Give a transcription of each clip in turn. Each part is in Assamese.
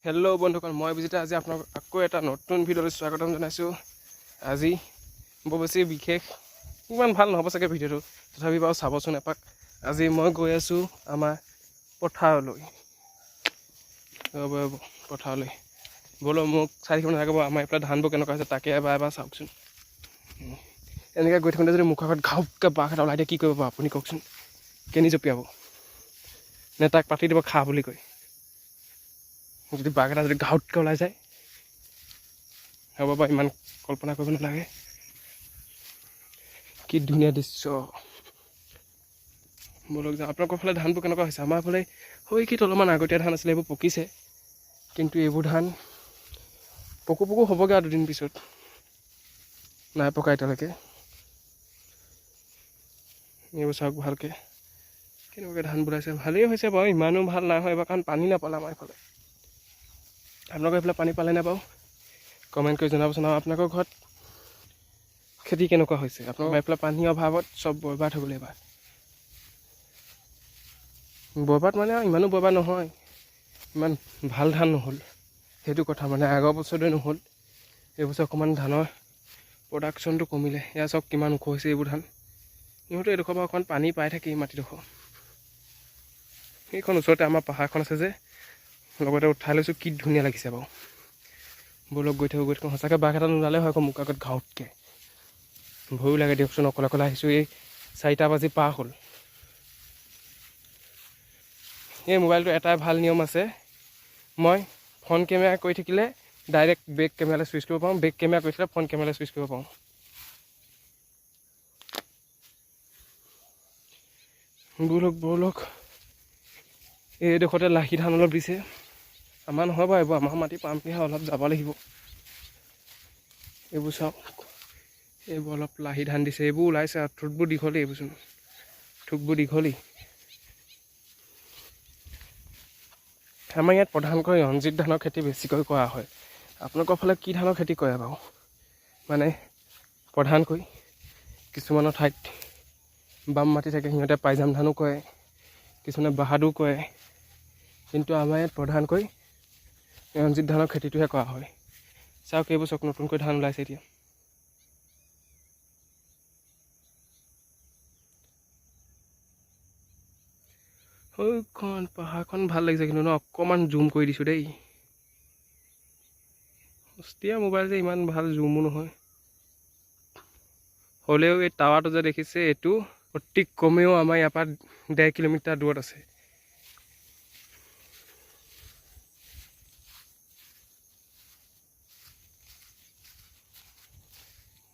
হেল্ল' বন্ধুসকল, মই বিজিতা। আজি আপোনাক আকৌ এটা নতুন ভিডিঅ'লৈ স্বাগতম জনাইছোঁ। আজি বৰ বেছি বিশেষ ইমান ভাল নহ'ব চাগে ভিডিঅ'টো, তথাপি বাৰু চাবচোন এপাক। আজি মই গৈ আছোঁ আমাৰ পথাৰলৈ। পথাৰলৈ বোলো মোক চাই থাকিব নালাগিব। আমাৰ এইফালে ধানবোৰ কেনেকুৱা হৈছে তাকে এবাৰ চাওকচোন। এনেকৈ গৈ থাকোঁতে যদি মুখৰ আগত ঘাউকৈ বাঘ এটা ওলাই দিয়ে কি কৰিব আপুনি কওকচোন? কেনি জঁপিয়াব নে তাক পাতি দিব খা বুলি কৈ? যদি বাঘ এটা যদি ঘাউতকৈ ওলাই যায় হ'ব বাৰু, ইমান কল্পনা কৰিব নালাগে। কি ধুনীয়া দৃশ্য। বলক যাওঁ। আপোনালোকৰ ফালে ধানবোৰ কেনেকুৱা হৈছে? আমাৰ ফালে কি অলপমান আগতীয়া ধান আছিলে, এইবোৰ পকিছে। কিন্তু এইবোৰ ধান পকু হ'বগৈ আৰু দুদিন পিছত, নাই পকা এতিয়ালৈকে। এইবোৰ চাওক ভালকৈ কেনেকুৱাকৈ ধান বুলাইছে। ভালেই হৈছে বাৰু, ইমানো ভাল নাই হয় এইবাৰ, কাৰণ পানী নাপালে আমাৰ এইফালে। আপোনালোকৰ এইফালে পানী পালে নে বাৰু? কমেণ্ট কৰি জনাবচোন। আৰু আপোনালোকৰ ঘৰত খেতি কেনেকুৱা হৈছে? আপোনালোকৰ এইফালে পানীৰ অভাৱত চব বৰবাদ হৈ গ'ল এইবাৰ। বৰবাদ মানে ইমানো বৰবাদ নহয়, ইমান ভাল ধান নহ'ল, সেইটো কথা। মানে আগৰ বছৰতে নহ'ল, এইবছৰ অকণমান ধানৰ প্ৰডাকশ্যনটো কমিলে। এয়া চাওক কিমান ওখ হৈছে এইবোৰ ধান। ইহঁতো এইডোখৰ পৰা অকণমান পানী পাই থাকে, এই মাটিডোখৰ। সেইখন ওচৰতে আমাৰ পাহাৰখন আছে যে, লগতে উঠাই লৈছোঁ। কি ধুনীয়া লাগিছে বাৰু। বলক গৈ থাকোঁ। সঁচাকৈ বাঘ এটা নোলালে হয় আকৌ মোক আগত ঘাউতকৈ। ভয়ো লাগে দিয়কচোন, অকলে আহিছোঁ। এই 4টা বাজি পাৰ হ'ল। এই মোবাইলটো এটাই ভাল নিয়ম আছে, মই ফ্ৰণ্ট কেমেৰা কৰি থাকিলে ডাইৰেক্ট বেক কেমেৰালৈ চুইচ কৰিব পাৰোঁ, বেক কেমেৰা কৰি থাকিলে ফ্ৰণ্ট কেমেৰালৈ চুইচ কৰিব পাৰোঁ। বলক এইডোখৰতে লাহি ধান অলপ দিছে। আমাৰ নহয় বাৰু এইবোৰ, আমাৰ মাটি পামকেহে, অলপ যাব লাগিব। এইবোৰ চাওক, এইবোৰ অলপ লাহি ধান দিছে। এইবোৰ ওলাইছে আৰু ঠোঁটবোৰ দীঘলেই, এইবোৰচোন ঠোঁটবোৰ দীঘলেই। আমাৰ ইয়াত প্ৰধানকৈ ৰঞ্জিত ধানৰ খেতি বেছিকৈ কৰা হয়। আপোনালোকৰ ফালে কি ধানৰ খেতি কৰে বাৰু? মানে প্ৰধানকৈ কিছুমানৰ ঠাইত বাম মাটি থাকে, সিহঁতে পাইজাম ধানো কৰে, কিছুমানে বাহাদুৰ কৰে। কিন্তু আমাৰ ইয়াত প্ৰধানকৈ ৰঞ্জিত ধানৰ খেতিটোহে কৰা হয়। চাওক এইবোৰ চাওক, নতুনকৈ ধান ওলাইছে এতিয়া। পাহাৰখন ভাল লাগিছে কিন্তু ন? অকণমান জুম কৰি দিছোঁ দেই। সস্তীয়া মোবাইল যে ইমান ভাল জুমো নহয়। হ'লেও এই টাৱাৰটো যে দেখিছে, এইটো অতি কমেও আমাৰ ইয়াৰ পৰা 1.5 কিলোমিটাৰ দূৰত আছে।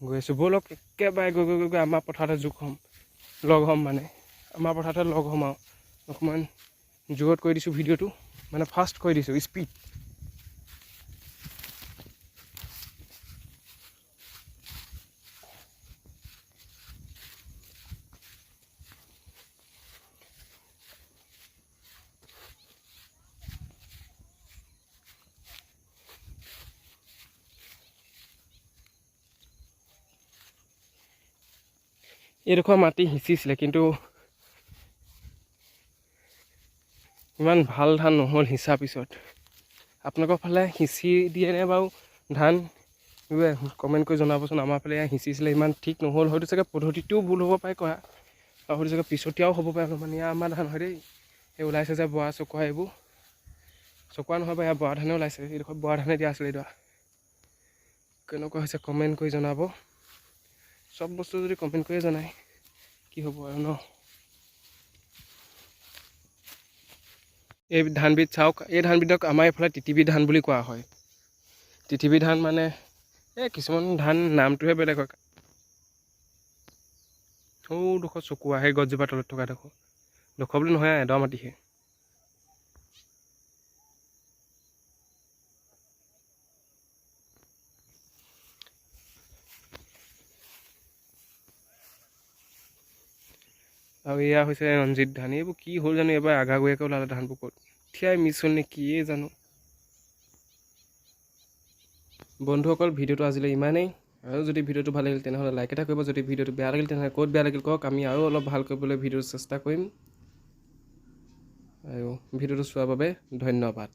গৈ আছোঁ। ব'লক একেবাৰে গৈ আমাৰ পথাৰতে লগ হ'ম। মানে আমাৰ পথাৰতে লগ হ'ম আৰু অকণমান জোৰত কৰি দিছোঁ ভিডিঅ'টো, মানে ফাষ্ট কৰি দিছোঁ, স্পীড। এইডোখৰ মাটি সিঁচিছিলে, কিন্তু ইমান ভাল ধান নহ'ল সিঁচাৰ পিছত। আপোনালোকৰ ফালে সিঁচি দিয়েনে বাৰু ধান? কমেণ্ট কৰি জনাবচোন। আমাৰ ফালে সিঁচিছিলে, ইমান ঠিক নহ'ল। হয়তো চাগে পদ্ধতিটোও ভুল হ'ব পাৰে কৰা, আৰু হয়তো চাগে পিছতীয়াও হ'ব পাৰে অলপমান। ইয়াৰ আমাৰ ধান হয় দেই, এই ওলাইছে যে বৰা চকোৱা, এইবোৰ চকোৱা নহয় বাৰু, ইয়াৰ বৰা ধানে ওলাইছে। এইডোখৰ বৰা ধানে দিয়া আছিলে। এইডৰা কেনেকুৱা হৈছে কমেণ্ট কৰি জনাব। চব বস্তু যদি কমেণ্ট কৰিয়ে জনায় কি হ'ব আৰু ন? এই ধানবিধ চাওক, এই ধানবিধক আমাৰ এইফালে তিতিবি ধান বুলি কোৱা হয়। তিতিবি ধান মানে কিছুমান ধান নামটোহে বেলেগ হয়। সৌডোখৰ চকোৱা, সেই গছজোপা তলত থকা ডোখৰ বুলি নহয়, এডৰা মাটিহে। আৰু এয়া হৈছে ৰঞ্জিত ধান। এইবোৰ কি হ'ল জানো, এইবাৰ আগাগৈয়াকৈ ওলালে ধানবোৰ। ক'ত ঠিয়াই মিছ হ'ল নে কিয়ে জানো। বন্ধুসকল, ভিডিঅ'টো আজিলৈ ইমানেই। আৰু যদি ভিডিঅ'টো ভাল লাগিল তেনেহ'লে লাইক এটা কৰিব। যদি ভিডিঅ'টো বেয়া লাগিল তেনেহ'লে ক'ত বেয়া লাগিল কওক, আমি আৰু অলপ ভাল কৰিবলৈ ভিডিঅ'ৰ চেষ্টা কৰিম। আৰু ভিডিঅ'টো চোৱাৰ বাবে ধন্যবাদ।